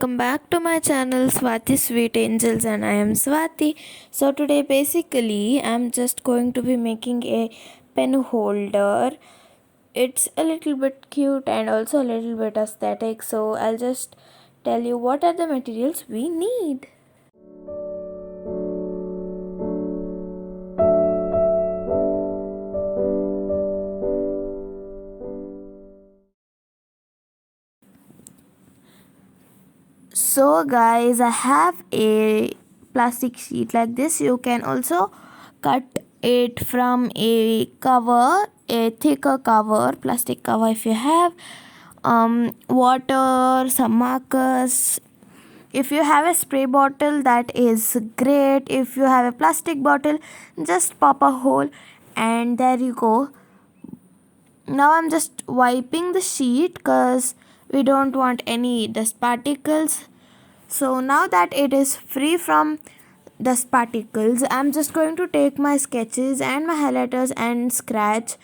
welcome back to my channel Swathi Sweet Angels, and I am Swathi. So today basically I'm just going to be making a pen holder. It's a little bit cute and also a little bit aesthetic, so I'll just tell you what are the materials we need. So guys, I have a plastic sheet like this. You can also cut it from a cover, a thicker cover, plastic cover if you have. Water, some markers. If you have a spray bottle, that is great. If you have a plastic bottle, just pop a hole and there you go. Now I'm just wiping the sheet because we don't want any dust particles. So now that it is free from dust particles, I'm just going to take my sketches and my highlighters and scratch.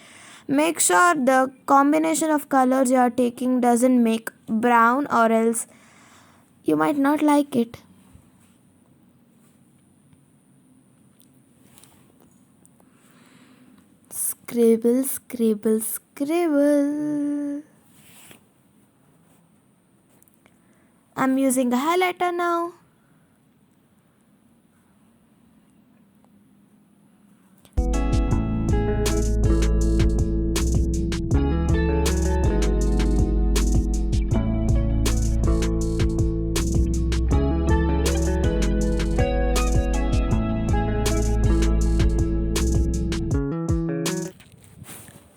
Make sure the combination of colors you are taking doesn't make brown, or else you might not like it. Scribble, scribble, scribble. I'm using a highlighter now.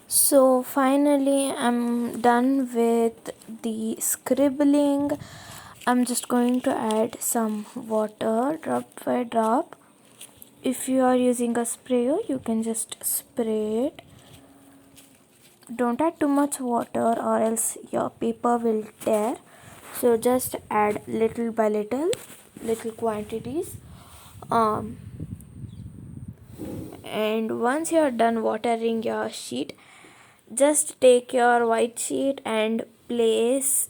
So finally I'm done with the scribbling. I'm just going to add some water drop by drop. If you are using a sprayer, you can just spray it. Don't add too much water or else your paper will tear. So just add little by little quantities. And once you are done watering your sheet, just take your white sheet and place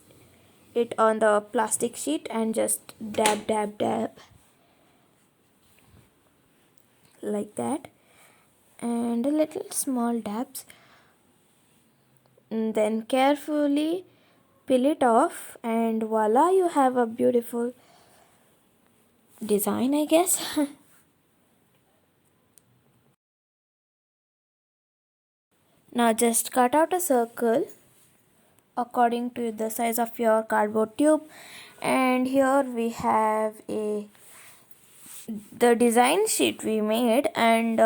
it on the plastic sheet and just dab like that, and a little small dabs, and then carefully peel it off, and voila, you have a beautiful design, I guess. Now just cut out a circle according to the size of your cardboard tube, and here we have the design sheet we made, and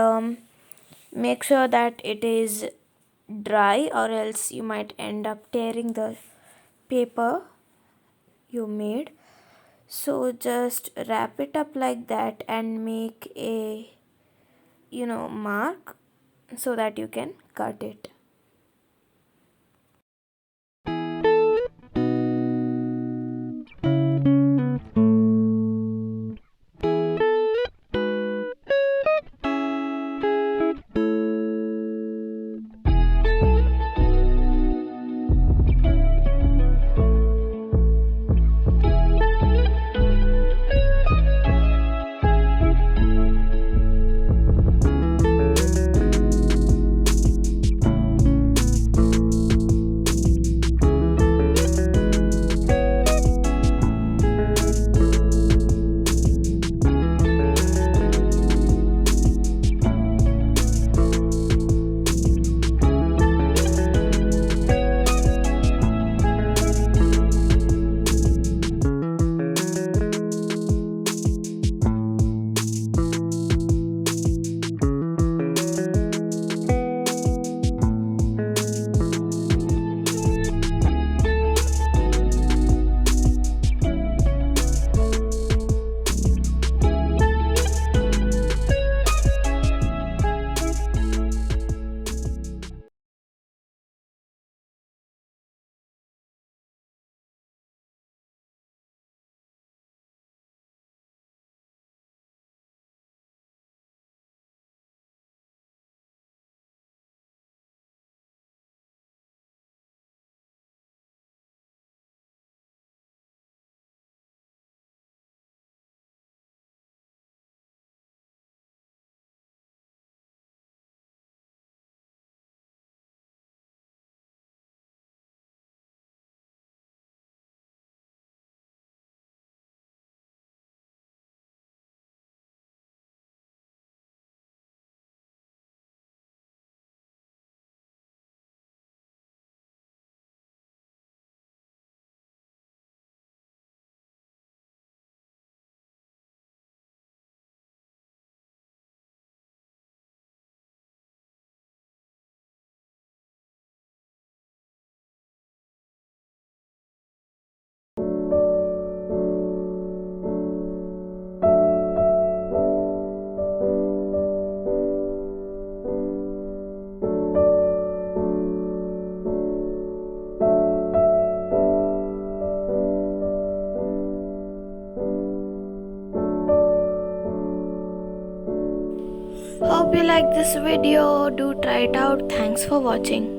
make sure that it is dry or else you might end up tearing the paper you made. So just wrap it up like that and make a mark so that you can cut it. Hope you like this video. Do try it out. Thanks for watching.